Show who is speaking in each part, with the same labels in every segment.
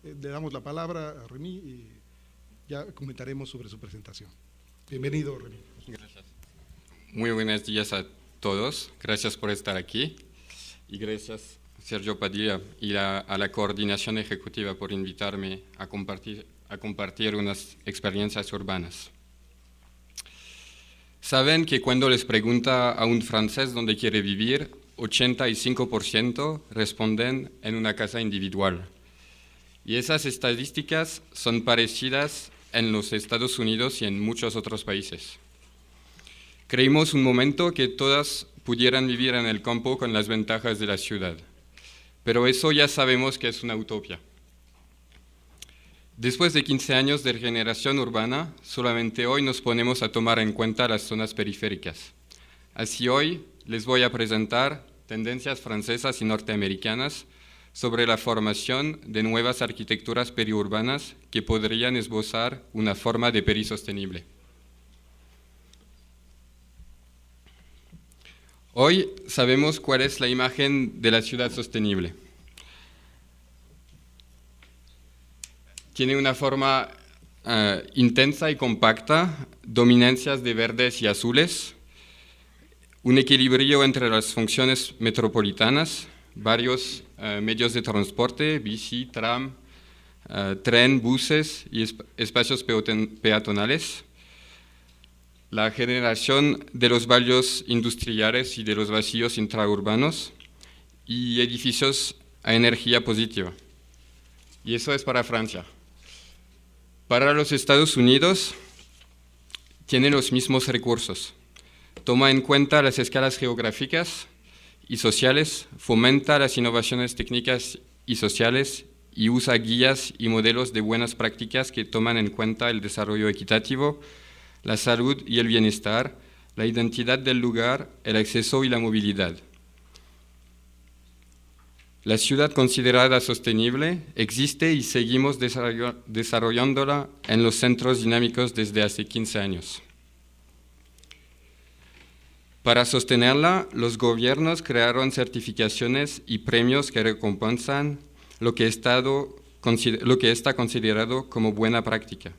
Speaker 1: Le damos la palabra a Remy y ya comentaremos sobre su presentación. Bienvenido, Remy.
Speaker 2: Gracias. Muy buenos días a todos. Gracias por estar aquí. Y gracias, Sergio Padilla, y a la coordinación ejecutiva por invitarme a compartir unas experiencias urbanas. Saben que cuando les pregunta a un francés dónde quiere vivir, 85% responden en una casa individual. Y esas estadísticas son parecidas en los Estados Unidos y en muchos otros países. Creímos un momento que todas pudieran vivir en el campo con las ventajas de la ciudad, pero eso ya sabemos que es una utopía. Después de 15 años de regeneración urbana, solamente hoy nos ponemos a tomar en cuenta las zonas periféricas. Así hoy les voy a presentar tendencias francesas y norteamericanas sobre la formación de nuevas arquitecturas periurbanas que podrían esbozar una forma de perisostenible. Hoy sabemos cuál es la imagen de la ciudad sostenible. Tiene una forma intensa y compacta, dominancias de verdes y azules, un equilibrio entre las funciones metropolitanas, varios medios de transporte, bici, tram, tren, buses y espacios peatonales, la generación de los barrios industriales y de los vacíos intraurbanos y edificios a energía positiva. Y eso es para Francia. Para los Estados Unidos, tiene los mismos recursos. Toma en cuenta las escalas geográficas y sociales, fomenta las innovaciones técnicas y sociales y usa guías y modelos de buenas prácticas que toman en cuenta el desarrollo equitativo, la salud y el bienestar, la identidad del lugar, el acceso y la movilidad. La ciudad considerada sostenible existe y seguimos desarrollándola en los centros dinámicos desde hace 15 años. Para sostenerla, los gobiernos crearon certificaciones y premios que recompensan lo que está considerado como buena práctica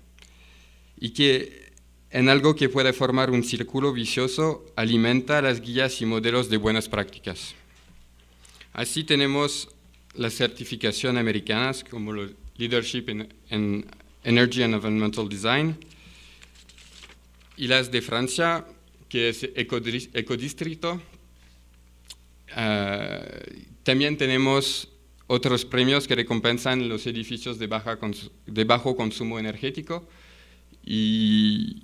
Speaker 2: y que en algo que puede formar un círculo vicioso alimenta las guías y modelos de buenas prácticas. Así tenemos las certificaciones americanas como los Leadership in Energy and Environmental Design y las de Francia, que es Ecodistrito. También tenemos otros premios que recompensan los edificios de bajo consumo energético y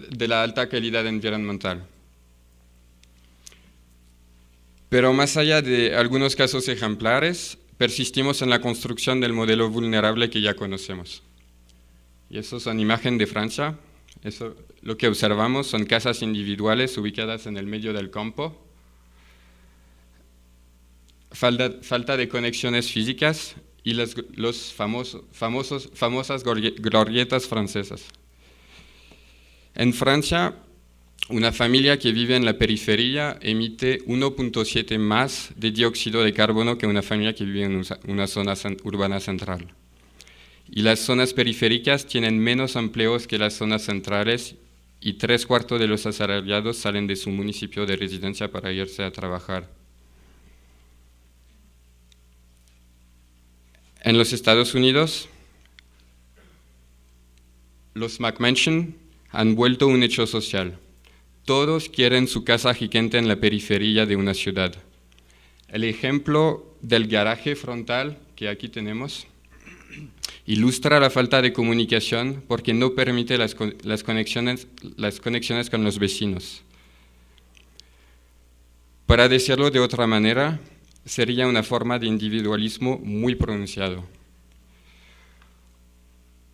Speaker 2: de la alta calidad ambiental. Pero más allá de algunos casos ejemplares, persistimos en la construcción del modelo vulnerable que ya conocemos. Y eso son imágenes de Francia. Eso, lo que observamos son casas individuales ubicadas en el medio del campo, falta de conexiones físicas y las famosas glorietas francesas. En Francia, una familia que vive en la periferia emite 1.7 más de dióxido de carbono que una familia que vive en una zona urbana central. Y las zonas periféricas tienen menos empleos que las zonas centrales y 3/4 de los asalariados salen de su municipio de residencia para irse a trabajar. En los Estados Unidos, los McMansion han vuelto un hecho social. Todos quieren su casa gigante en la periferia de una ciudad. El ejemplo del garaje frontal que aquí tenemos ilustra la falta de comunicación porque no permite las conexiones con los vecinos. Para decirlo de otra manera, sería una forma de individualismo muy pronunciado.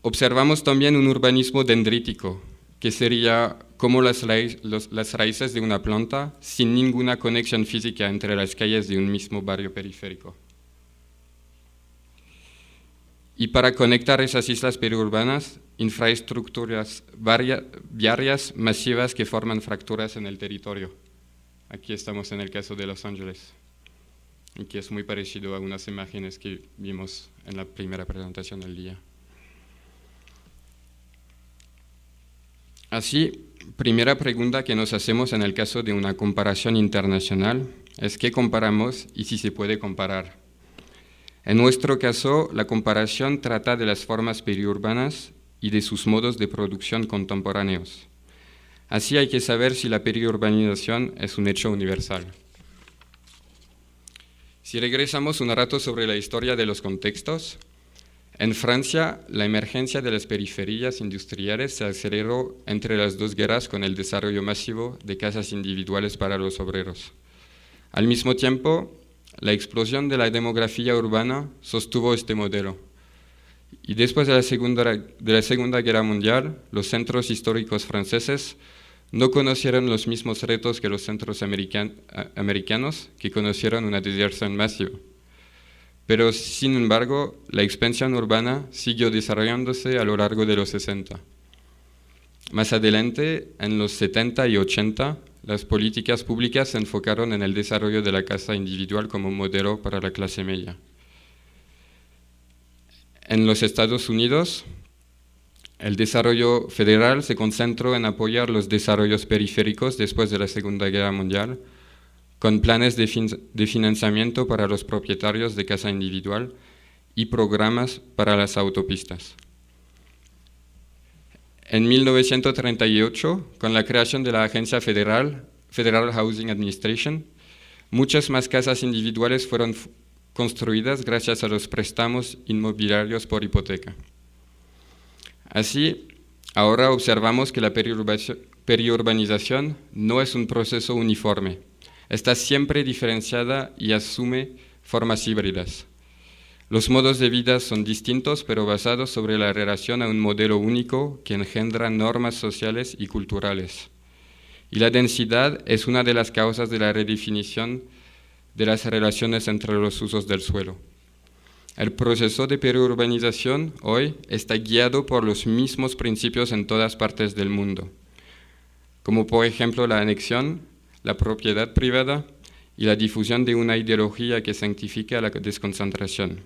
Speaker 2: Observamos también un urbanismo dendrítico, que sería como las raíces de una planta sin ninguna conexión física entre las calles de un mismo barrio periférico. Y para conectar esas islas periurbanas, infraestructuras viarias masivas que forman fracturas en el territorio. Aquí estamos en el caso de Los Ángeles, y que es muy parecido a unas imágenes que vimos en la primera presentación del día. Así, primera pregunta que nos hacemos en el caso de una comparación internacional es ¿qué comparamos y si se puede comparar? En nuestro caso, la comparación trata de las formas periurbanas y de sus modos de producción contemporáneos. Así hay que saber si la periurbanización es un hecho universal. Si regresamos un rato sobre la historia de los contextos, en Francia, la emergencia de las periferias industriales se aceleró entre las dos guerras con el desarrollo masivo de casas individuales para los obreros. Al mismo tiempo, la explosión de la demografía urbana sostuvo este modelo. Y después de la Segunda Guerra Mundial, los centros históricos franceses no conocieron los mismos retos que los centros americanos, que conocieron una deserción masiva. Pero, sin embargo, la expansión urbana siguió desarrollándose a lo largo de los 60. Más adelante, en los 70 y 80, las políticas públicas se enfocaron en el desarrollo de la casa individual como modelo para la clase media. En los Estados Unidos, el desarrollo federal se concentró en apoyar los desarrollos periféricos después de la Segunda Guerra Mundial, con planes de financiamiento para los propietarios de casa individual y programas para las autopistas. En 1938, con la creación de la Agencia Federal Housing Administration, muchas más casas individuales fueron construidas gracias a los préstamos inmobiliarios por hipoteca. Así, ahora observamos que la periurbanización no es un proceso uniforme. Está siempre diferenciada y asume formas híbridas. Los modos de vida son distintos, pero basados sobre la relación a un modelo único que engendra normas sociales y culturales. Y la densidad es una de las causas de la redefinición de las relaciones entre los usos del suelo. El proceso de periurbanización hoy está guiado por los mismos principios en todas partes del mundo, como por ejemplo la anexión, la propiedad privada y la difusión de una ideología que santifica la desconcentración.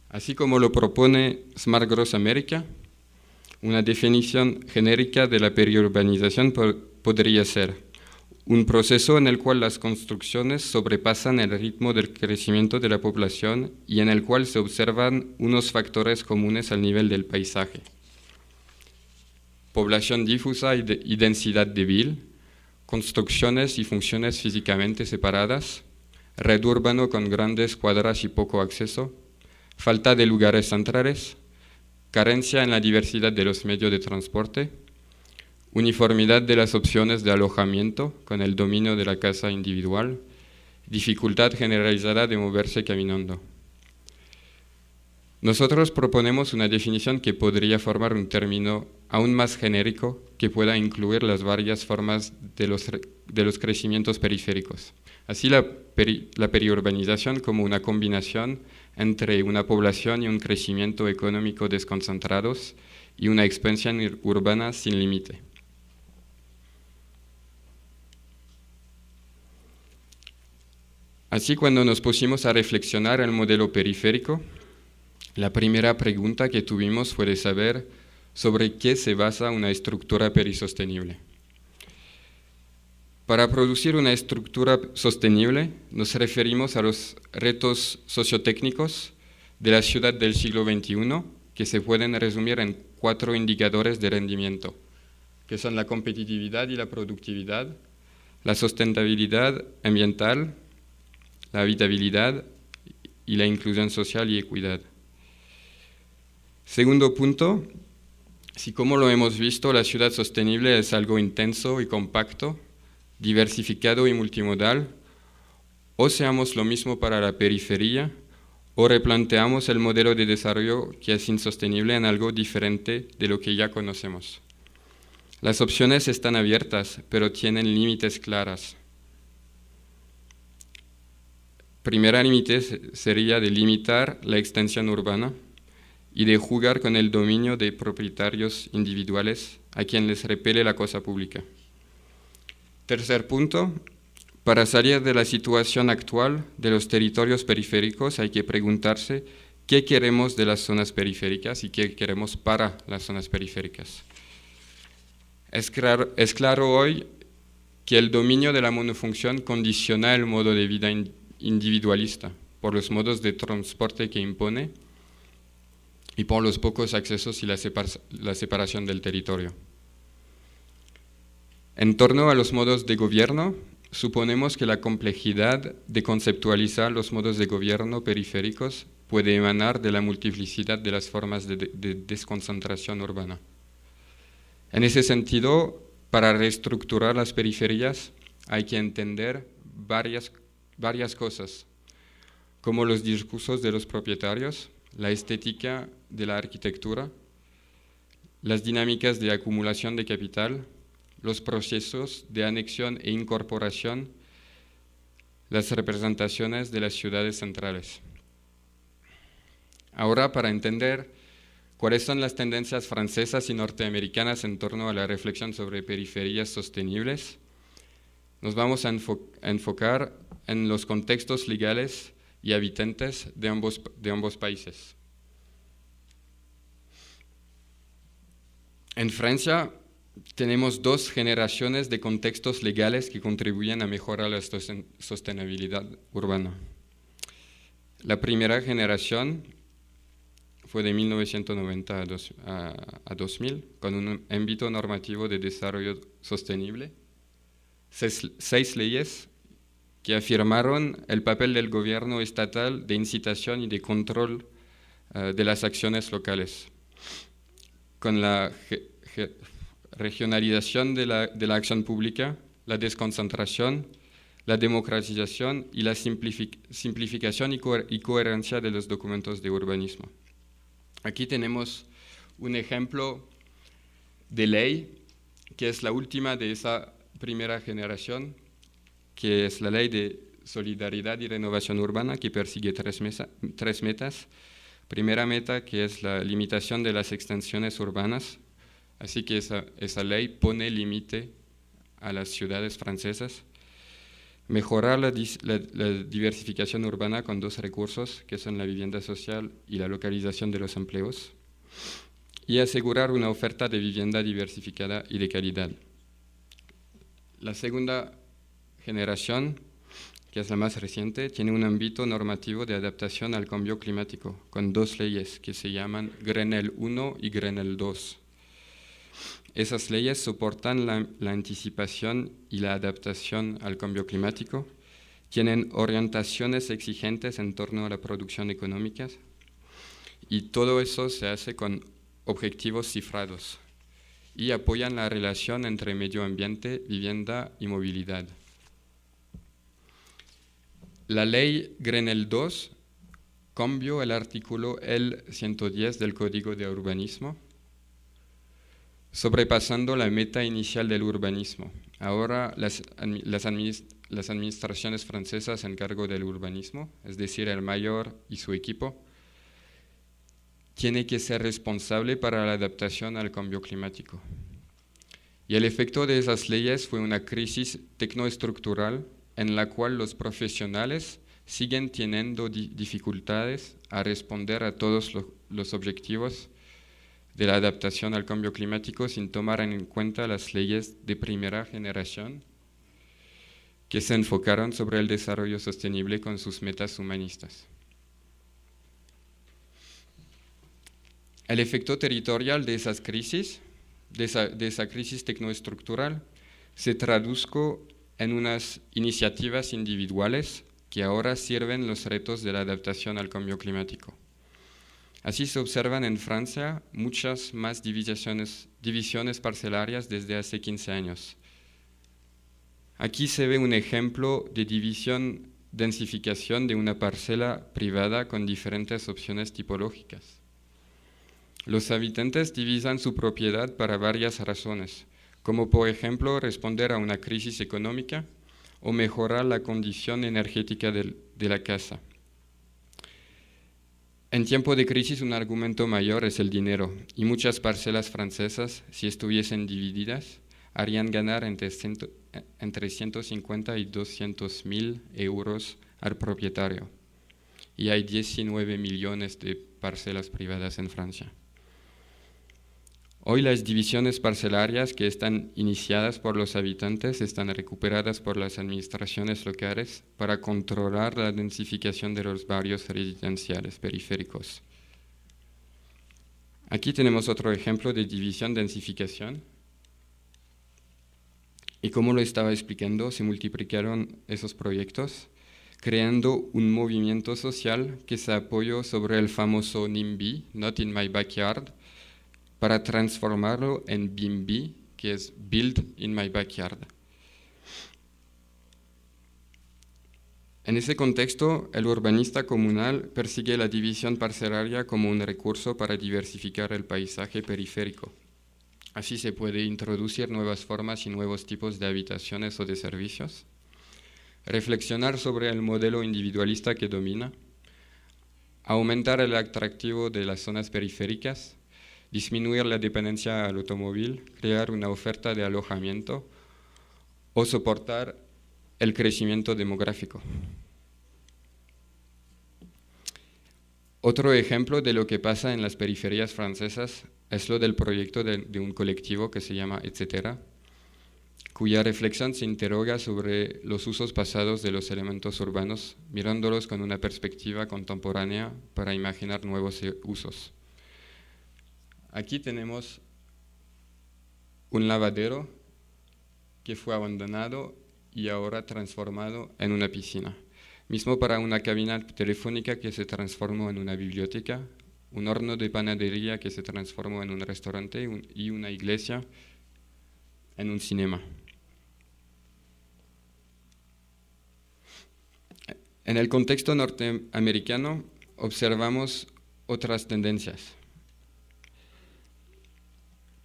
Speaker 2: Así como lo propone Smart Growth America, una definición genérica de la periurbanización podría ser un proceso en el cual las construcciones sobrepasan el ritmo del crecimiento de la población y en el cual se observan unos factores comunes al nivel del paisaje. Población difusa y densidad débil, construcciones y funciones físicamente separadas, red urbano con grandes cuadras y poco acceso, falta de lugares centrales, carencia en la diversidad de los medios de transporte, uniformidad de las opciones de alojamiento con el dominio de la casa individual, dificultad generalizada de moverse caminando. Nosotros proponemos una definición que podría formar un término aún más genérico que pueda incluir las varias formas de los crecimientos periféricos. Así la periurbanización como una combinación entre una población y un crecimiento económico desconcentrados y una expansión urbana sin límite. Así, cuando nos pusimos a reflexionar el modelo periférico, la primera pregunta que tuvimos fue de saber sobre qué se basa una estructura perisostenible. Para producir una estructura sostenible, nos referimos a los retos sociotécnicos de la ciudad del siglo XXI, que se pueden resumir en 4 indicadores de rendimiento, que son la competitividad y la productividad, la sustentabilidad ambiental, la habitabilidad y la inclusión social y equidad. Segundo punto, si como lo hemos visto, la ciudad sostenible es algo intenso y compacto, diversificado y multimodal, o seamos lo mismo para la periferia, o replanteamos el modelo de desarrollo que es insostenible en algo diferente de lo que ya conocemos. Las opciones están abiertas, pero tienen límites claros. Primer límite sería de limitar la extensión urbana y de jugar con el dominio de propietarios individuales a quien les repele la cosa pública. Tercer punto, para salir de la situación actual de los territorios periféricos hay que preguntarse qué queremos de las zonas periféricas y qué queremos para las zonas periféricas. Es claro hoy que el dominio de la monofunción condiciona el modo de vida individualista por los modos de transporte que impone y por los pocos accesos y la separación del territorio. En torno a los modos de gobierno, suponemos que la complejidad de conceptualizar los modos de gobierno periféricos puede emanar de la multiplicidad de las formas de desconcentración urbana. En ese sentido, para reestructurar las periferias hay que entender varias cosas, como los discursos de los propietarios, la estética de la arquitectura, las dinámicas de acumulación de capital, los procesos de anexión e incorporación, las representaciones de las ciudades centrales. Ahora, para entender cuáles son las tendencias francesas y norteamericanas en torno a la reflexión sobre periferias sostenibles, nos vamos a enfocar en los contextos legales y habitantes de ambos países. En Francia tenemos dos generaciones de contextos legales que contribuyen a mejorar la sostenibilidad urbana. La primera generación fue de 1990 a 2000, con un ámbito normativo de desarrollo sostenible, 6 leyes que afirmaron el papel del gobierno estatal de incitación y de control de las acciones locales, con la regionalización de la acción pública, la desconcentración, la democratización y la simplificación y coherencia de los documentos de urbanismo. Aquí tenemos un ejemplo de ley que es la última de esa primera generación, que es la Ley de Solidaridad y Renovación Urbana, que persigue tres metas. Primera meta, que es la limitación de las extensiones urbanas, así que esa ley pone límite a las ciudades francesas. Mejorar la diversificación urbana con 2 recursos, que son la vivienda social y la localización de los empleos, y asegurar una oferta de vivienda diversificada y de calidad. La segunda generación, que es la más reciente, tiene un ámbito normativo de adaptación al cambio climático, con 2 leyes que se llaman Grenelle 1 y Grenelle 2. Esas leyes soportan la anticipación y la adaptación al cambio climático, tienen orientaciones exigentes en torno a la producción económica y todo eso se hace con objetivos cifrados y apoyan la relación entre medio ambiente, vivienda y movilidad. La ley Grenelle 2 cambió el artículo L110 del Código de Urbanismo, sobrepasando la meta inicial del urbanismo. Ahora las administraciones francesas en cargo del urbanismo, es decir, el mayor y su equipo, tiene que ser responsable para la adaptación al cambio climático. Y el efecto de esas leyes fue una crisis tecnoestructural en la cual los profesionales siguen teniendo dificultades a responder a todos los objetivos de la adaptación al cambio climático sin tomar en cuenta las leyes de primera generación que se enfocaron sobre el desarrollo sostenible con sus metas humanistas. El efecto territorial de esas crisis, de esa crisis tecnoestructural, se tradujo en unas iniciativas individuales que ahora sirven los retos de la adaptación al cambio climático. Así se observan en Francia muchas más divisiones parcelarias desde hace 15 años. Aquí se ve un ejemplo de división densificación de una parcela privada con diferentes opciones tipológicas. Los habitantes divisan su propiedad para varias razones, como por ejemplo responder a una crisis económica o mejorar la condición energética de la casa. En tiempo de crisis un argumento mayor es el dinero, y muchas parcelas francesas, si estuviesen divididas, harían ganar entre 150 y 200 mil euros al propietario. Y hay 19 millones de parcelas privadas en Francia. Hoy las divisiones parcelarias que están iniciadas por los habitantes están recuperadas por las administraciones locales para controlar la densificación de los barrios residenciales periféricos. Aquí tenemos otro ejemplo de división-densificación. Y como lo estaba explicando, se multiplicaron esos proyectos, creando un movimiento social que se apoyó sobre el famoso NIMBY, Not in My Backyard, para transformarlo en BIMBY, que es Build in My Backyard. En ese contexto, el urbanista comunal persigue la división parcelaria como un recurso para diversificar el paisaje periférico. Así se puede introducir nuevas formas y nuevos tipos de habitaciones o de servicios, reflexionar sobre el modelo individualista que domina, aumentar el atractivo de las zonas periféricas, disminuir la dependencia al automóvil, crear una oferta de alojamiento o soportar el crecimiento demográfico. Otro ejemplo de lo que pasa en las periferias francesas es lo del proyecto de un colectivo que se llama Etcétera, cuya reflexión se interroga sobre los usos pasados de los elementos urbanos, mirándolos con una perspectiva contemporánea para imaginar nuevos usos. Aquí tenemos un lavadero que fue abandonado y ahora transformado en una piscina. Mismo para una cabina telefónica que se transformó en una biblioteca, un horno de panadería que se transformó en un restaurante y una iglesia en un cinema. En el contexto norteamericano observamos otras tendencias.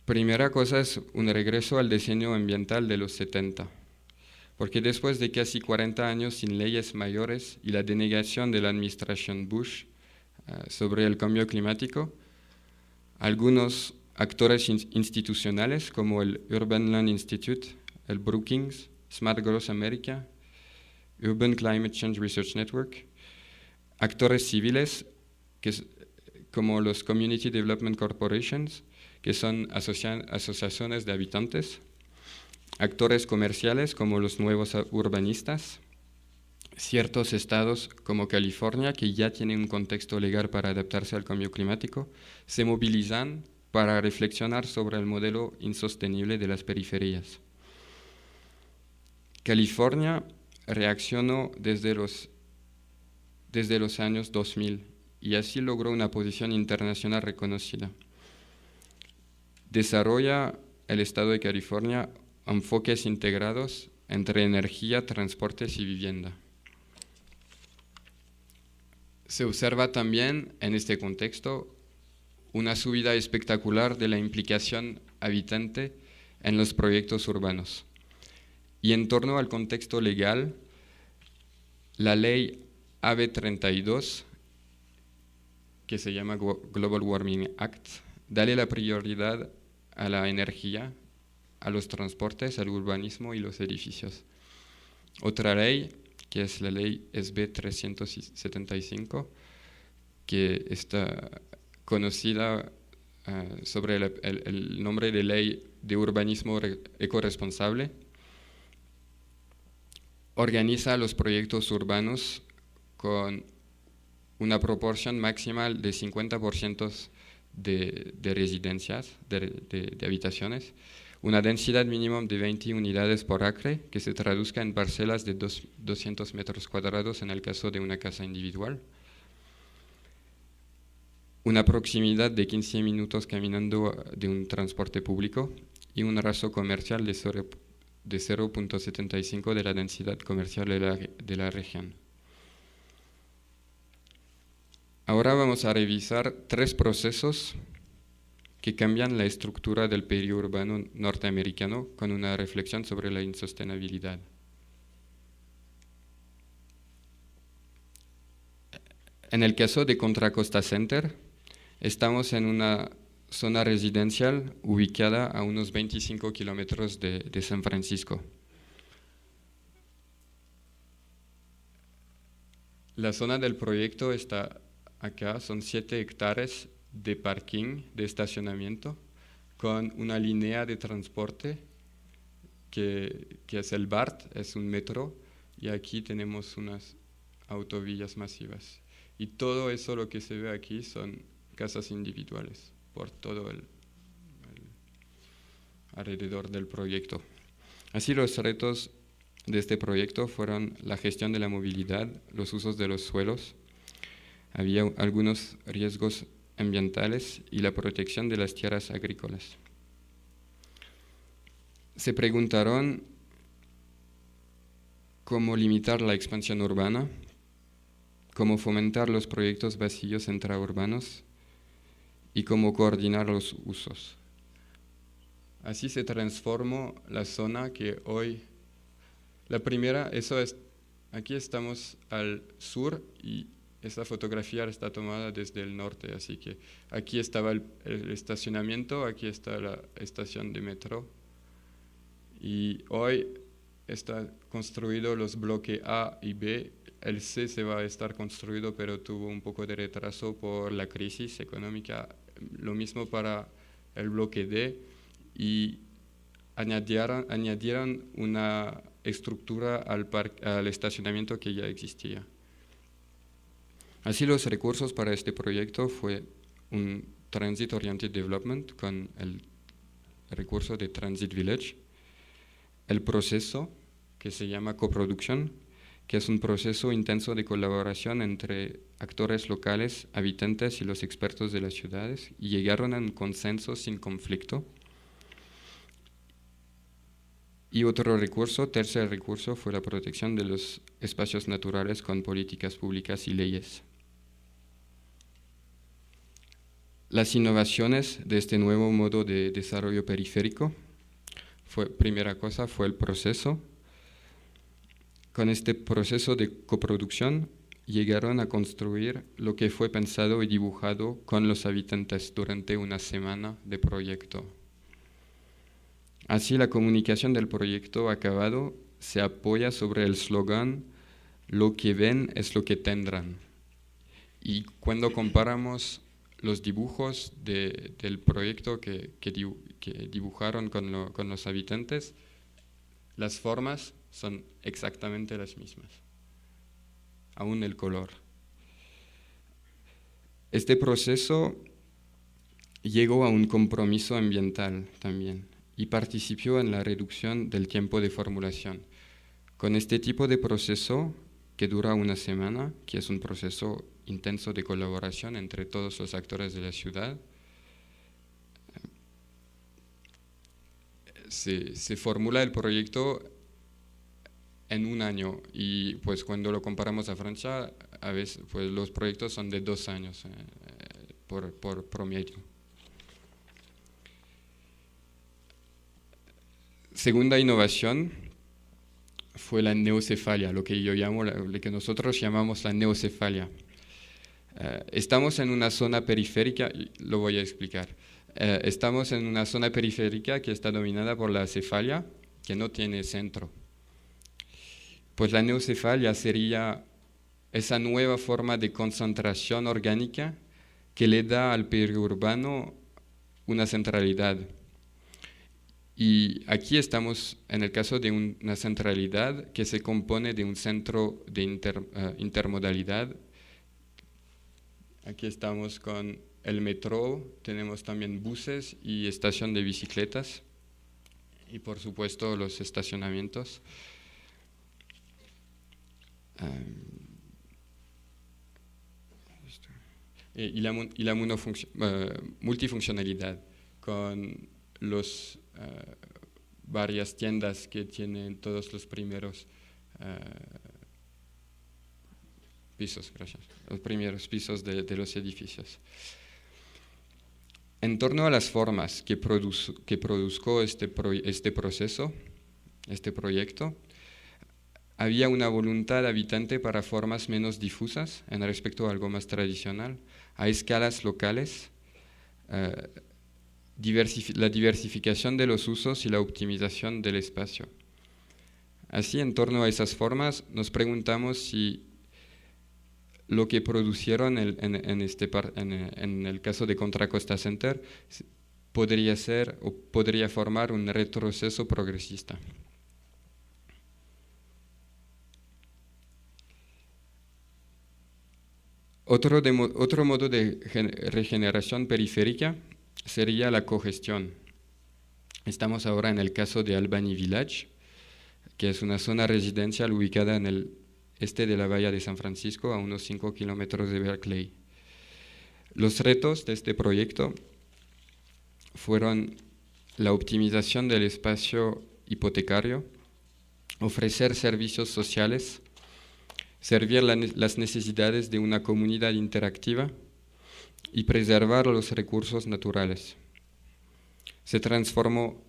Speaker 2: Primera cosa es un regreso al diseño ambiental de los 70, porque después de casi 40 años sin leyes mayores y la denegación de la administración Bush sobre el cambio climático, algunos actores institucionales como el Urban Land Institute, el Brookings, Smart Growth America, Urban Climate Change Research Network, actores civiles como los Community Development Corporations, que son asociaciones de habitantes, actores comerciales como los nuevos urbanistas, ciertos estados como California, que ya tienen un contexto legal para adaptarse al cambio climático, se movilizan para reflexionar sobre el modelo insostenible de las periferias. California reaccionó desde los años 2000 y así logró una posición internacional reconocida. Desarrolla el Estado de California enfoques integrados entre energía, transportes y vivienda. Se observa también en este contexto una subida espectacular de la implicación habitante en los proyectos urbanos. Y en torno al contexto legal, la ley AB 32, que se llama Global Warming Act, dale la prioridad a la energía, a los transportes, al urbanismo y los edificios. Otra ley, que es la ley SB 375, que está conocida sobre el nombre de ley de urbanismo ecoresponsable, organiza los proyectos urbanos con una proporción máxima de 50% de residencias, de habitaciones, una densidad mínima de 20 unidades por acre, que se traduzca en parcelas de 200 metros cuadrados en el caso de una casa individual, una proximidad de 15 minutos caminando de un transporte público y un raso comercial de 0.75 de la densidad comercial de la región. Ahora vamos a revisar 3 procesos que cambian la estructura del periurbano norteamericano con una reflexión sobre la insostenibilidad. En el caso de Contra Costa Center, estamos en una zona residencial ubicada a unos 25 kilómetros de San Francisco. La zona del proyecto está acá, son 7 hectáreas de parking, de estacionamiento, con una línea de transporte que es el BART, es un metro, y aquí tenemos unas autovías masivas. Y todo eso, lo que se ve aquí, son casas individuales por todo el alrededor del proyecto. Así, los retos de este proyecto fueron la gestión de la movilidad, los usos de los suelos, había algunos riesgos ambientales y la protección de las tierras agrícolas. Se preguntaron cómo limitar la expansión urbana, cómo fomentar los proyectos vacíos intraurbanos y cómo coordinar los usos. Así se transformó la zona que hoy, la primera, aquí estamos al sur y esta fotografía está tomada desde el norte, así que aquí estaba el estacionamiento, aquí está la estación de metro y hoy está construido los bloques A y B. El C se va a estar construido, pero tuvo un poco de retraso por la crisis económica. Lo mismo para el bloque D y añadieron una estructura al estacionamiento que ya existía. Así, los recursos para este proyecto fue un Transit Oriented Development con el recurso de Transit Village, el proceso que se llama coproduction, que es un proceso intenso de colaboración entre actores locales, habitantes y los expertos de las ciudades, y llegaron a un consenso sin conflicto. Y otro recurso, tercer recurso, fue la protección de los espacios naturales con políticas públicas y leyes. Las innovaciones de este nuevo modo de desarrollo periférico, primera cosa, fue el proceso. Con este proceso de coproducción llegaron a construir lo que fue pensado y dibujado con los habitantes durante una semana de proyecto. Así, la comunicación del proyecto acabado se apoya sobre el eslogan "Lo que ven es lo que tendrán". Y cuando comparamos los dibujos del proyecto que dibujaron con los habitantes, las formas son exactamente las mismas, aún el color. Este proceso llegó a un compromiso ambiental también y participó en la reducción del tiempo de formulación. Con este tipo de proceso, que dura una semana, que es un proceso intenso de colaboración entre todos los actores de la ciudad, se formula el proyecto en un año y pues cuando lo comparamos a Francia, a veces pues los proyectos son de 2 años por promedio. Segunda innovación fue la neocefalia, lo que nosotros llamamos la neocefalia. Estamos en una zona periférica, y lo voy a explicar. Estamos en una zona periférica que está dominada por la cefalia, que no tiene centro. Pues la neocefalia sería esa nueva forma de concentración orgánica que le da al periurbano una centralidad. Y aquí estamos en el caso de una centralidad que se compone de un centro de intermodalidad. Aquí estamos con el metro, tenemos también buses y estación de bicicletas y por supuesto los estacionamientos. Y la multifuncionalidad con los varias tiendas que tienen todos los primeros pisos, gracias, los primeros pisos de los edificios. En torno a las formas que produjo este proceso, este proyecto, había una voluntad habitante para formas menos difusas en respecto a algo más tradicional, a escalas locales, la diversificación de los usos y la optimización del espacio. Así, en torno a esas formas, nos preguntamos si lo que producieron en el caso de Contra Costa Center podría ser o podría formar un retroceso progresista. Otro modo de regeneración periférica sería la cogestión. Estamos ahora en el caso de Albany Village, que es una zona residencial ubicada en el este de la bahía de San Francisco, a unos 5 kilómetros de Berkeley. Los retos de este proyecto fueron la optimización del espacio hipotecario, ofrecer servicios sociales, servir las necesidades de una comunidad interactiva y preservar los recursos naturales. Se transformó,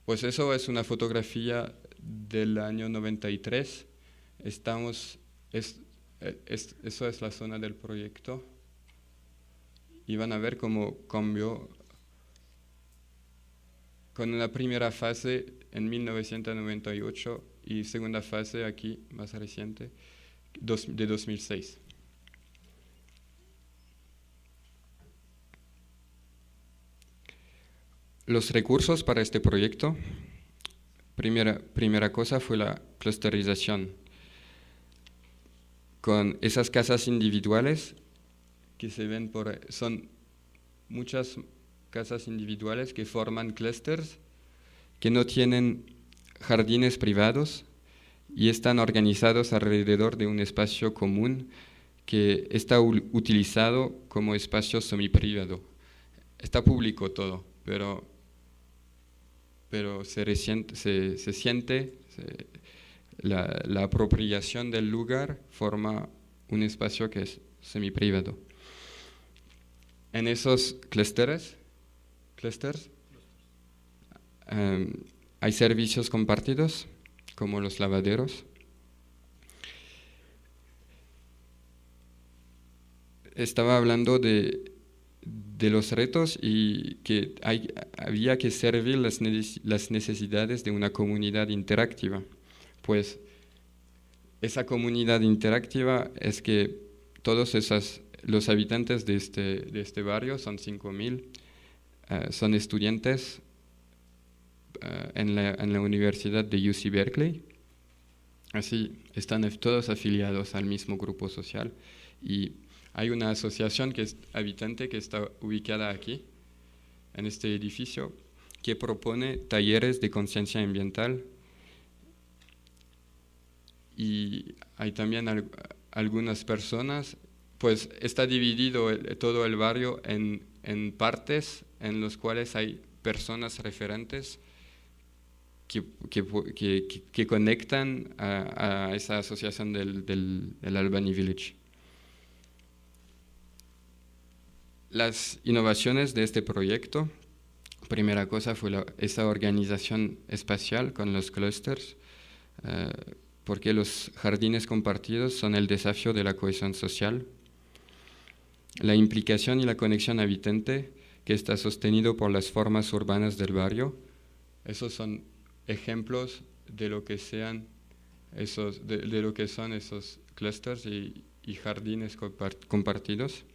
Speaker 2: pues eso es una fotografía del año 93. Eso es la zona del proyecto y van a ver cómo cambió con una primera fase en 1998 y segunda fase aquí más reciente de 2006. Los recursos para este proyecto, primera cosa fue la clusterización. Con esas casas individuales que se ven son muchas casas individuales que forman clústeres que no tienen jardines privados y están organizados alrededor de un espacio común que está utilizado como espacio semiprivado. Está público todo, pero se siente la apropiación del lugar forma un espacio que es semiprivado. En esos clústeres hay servicios compartidos, como los lavaderos. Estaba hablando de los retos y que había que servir las necesidades de una comunidad interactiva. Pues esa comunidad interactiva es que todos los habitantes de este barrio, son 5.000, son estudiantes en la Universidad de UC Berkeley. Así están todos afiliados al mismo grupo social y hay una asociación que es habitante que está ubicada aquí, en este edificio, que propone talleres de conciencia ambiental. Y hay también algunas personas, pues está dividido todo el barrio en partes en las cuales hay personas referentes que conectan a esa asociación del Albany Village. Las innovaciones de este proyecto, primera cosa fue esa organización espacial con los clústeres, porque los jardines compartidos son el desafío de la cohesión social. La implicación y la conexión habitante que está sostenido por las formas urbanas del barrio. Esos son ejemplos de lo que sean de lo que son esos clústeres y jardines compartidos.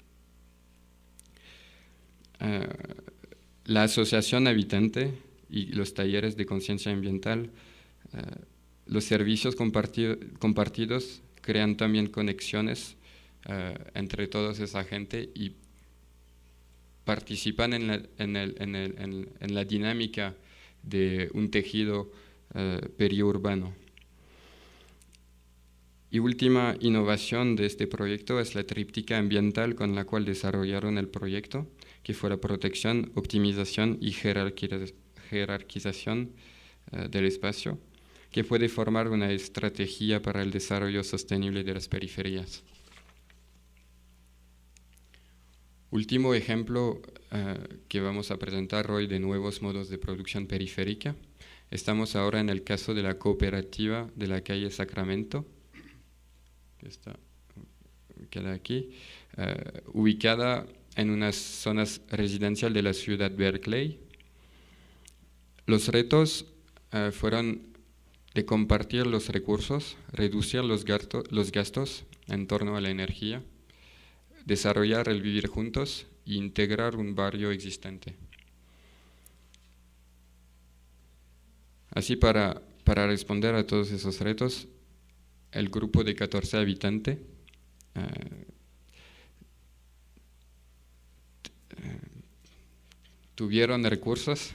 Speaker 2: La asociación habitante y los talleres de conciencia ambiental, los servicios compartidos crean también conexiones entre toda esa gente y participan en la dinámica de un tejido periurbano. Y última innovación de este proyecto es la tríptica ambiental con la cual desarrollaron el proyecto, que fue la protección, optimización y jerarquización del espacio, que puede formar una estrategia para el desarrollo sostenible de las periferias. Último ejemplo que vamos a presentar hoy de nuevos modos de producción periférica. Estamos ahora en el caso de la cooperativa de la calle Sacramento, que está ubicada aquí, ubicada en unas zonas residenciales de la ciudad de Berkeley. Los retos fueron de compartir los recursos, reducir los gastos en torno a la energía, desarrollar el vivir juntos e integrar un barrio existente. Así, para responder a todos esos retos, el grupo de 14 habitantes tuvieron recursos,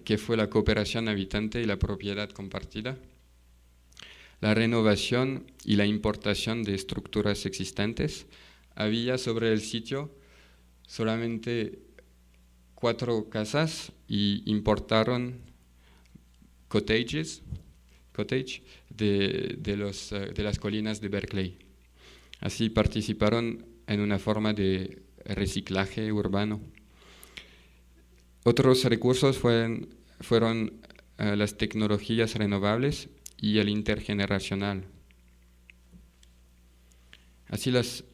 Speaker 2: que fue la cooperación habitante y la propiedad compartida, la renovación y la importación de estructuras existentes. Había sobre el sitio solamente 4 casas y importaron cottage de las colinas de Berkeley. Así participaron en una forma de reciclaje urbano. Otros recursos fueron las tecnologías renovables y el intergeneracional. Así, las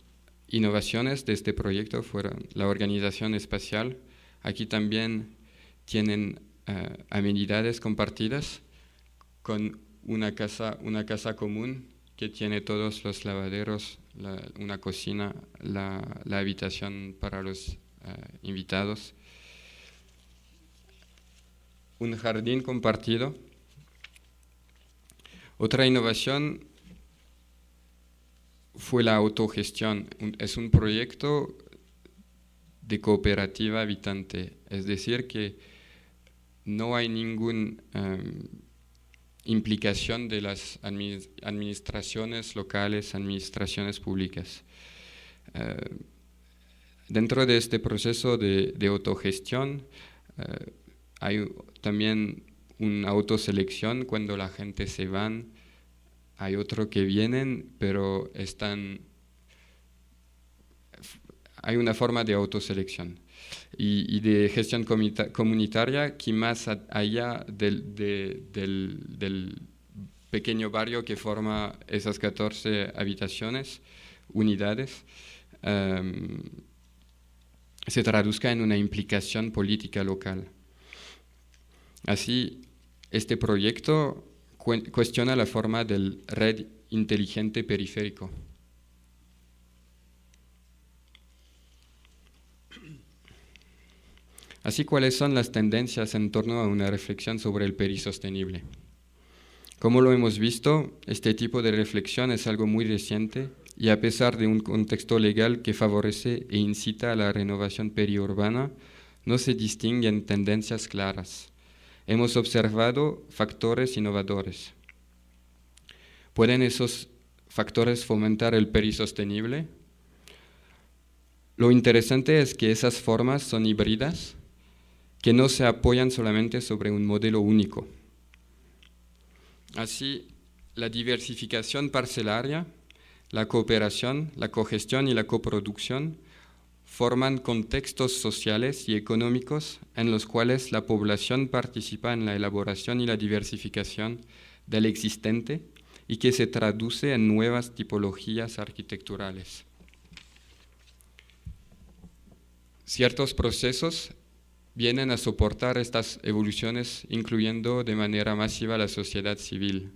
Speaker 2: innovaciones de este proyecto fueron la organización espacial. Aquí también tienen amenidades compartidas con una casa común que tiene todos los lavaderos, una cocina, la habitación para los invitados, un jardín compartido. Otra innovación fue la autogestión. Es un proyecto de cooperativa habitante, es decir, que no hay ninguna implicación de las administraciones locales, administraciones públicas. Dentro de este proceso de autogestión hay también una autoselección. Cuando la gente se van, hay otros que vienen, pero hay una forma de autoselección y de gestión comunitaria que más allá del pequeño barrio que forma esas 14 habitaciones, unidades, se traduzca en una implicación política local. Así, este proyecto cuestiona la forma del red inteligente periférico. Así, ¿cuáles son las tendencias en torno a una reflexión sobre el perisostenible? Como lo hemos visto, este tipo de reflexión es algo muy reciente y a pesar de un contexto legal que favorece e incita a la renovación periurbana, no se distinguen tendencias claras. Hemos observado factores innovadores. ¿Pueden esos factores fomentar el perisostenible? Lo interesante es que esas formas son híbridas, que no se apoyan solamente sobre un modelo único. Así, la diversificación parcelaria, la cooperación, la cogestión y la coproducción forman contextos sociales y económicos en los cuales la población participa en la elaboración y la diversificación del existente y que se traduce en nuevas tipologías arquitecturales. Ciertos procesos vienen a soportar estas evoluciones, incluyendo de manera masiva la sociedad civil.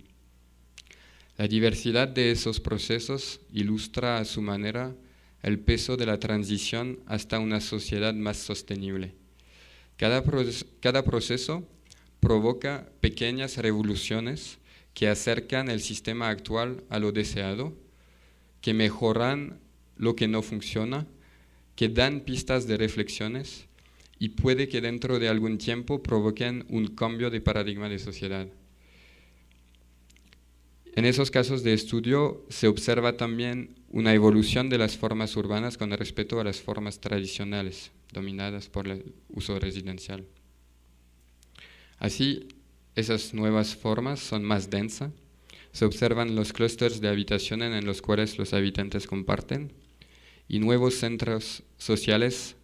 Speaker 2: La diversidad de esos procesos ilustra a su manera el peso de la transición hasta una sociedad más sostenible. Cada proceso provoca pequeñas revoluciones que acercan el sistema actual a lo deseado, que mejoran lo que no funciona, que dan pistas de reflexiones y puede que dentro de algún tiempo provoquen un cambio de paradigma de sociedad. En esos casos de estudio se observa también una evolución de las formas urbanas con respecto a las formas tradicionales, dominadas por el uso residencial. Así, esas nuevas formas son más densas, se observan los clústeres de habitaciones en los cuales los habitantes comparten, y nuevos centros sociales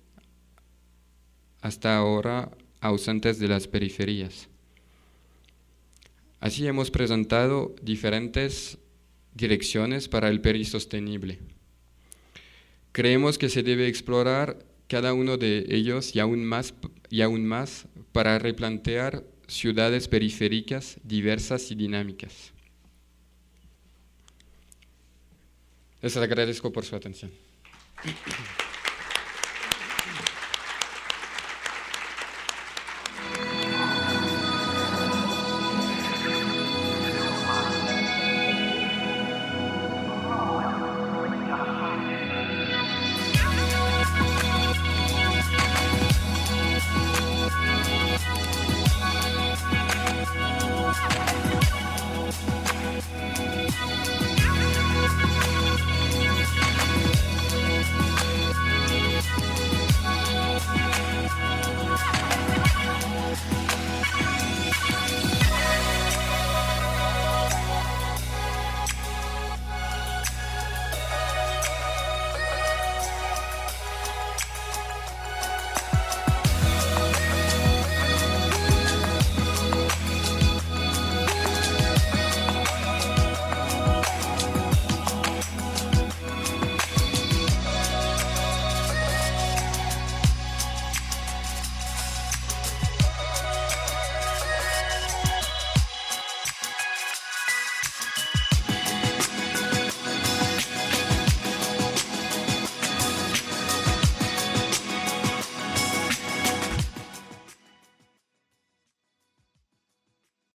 Speaker 2: hasta ahora ausentes de las periferias. Así hemos presentado diferentes direcciones para el perisostenible. Creemos que se debe explorar cada uno de ellos y aún más para replantear ciudades periféricas diversas y dinámicas. Les agradezco por su atención.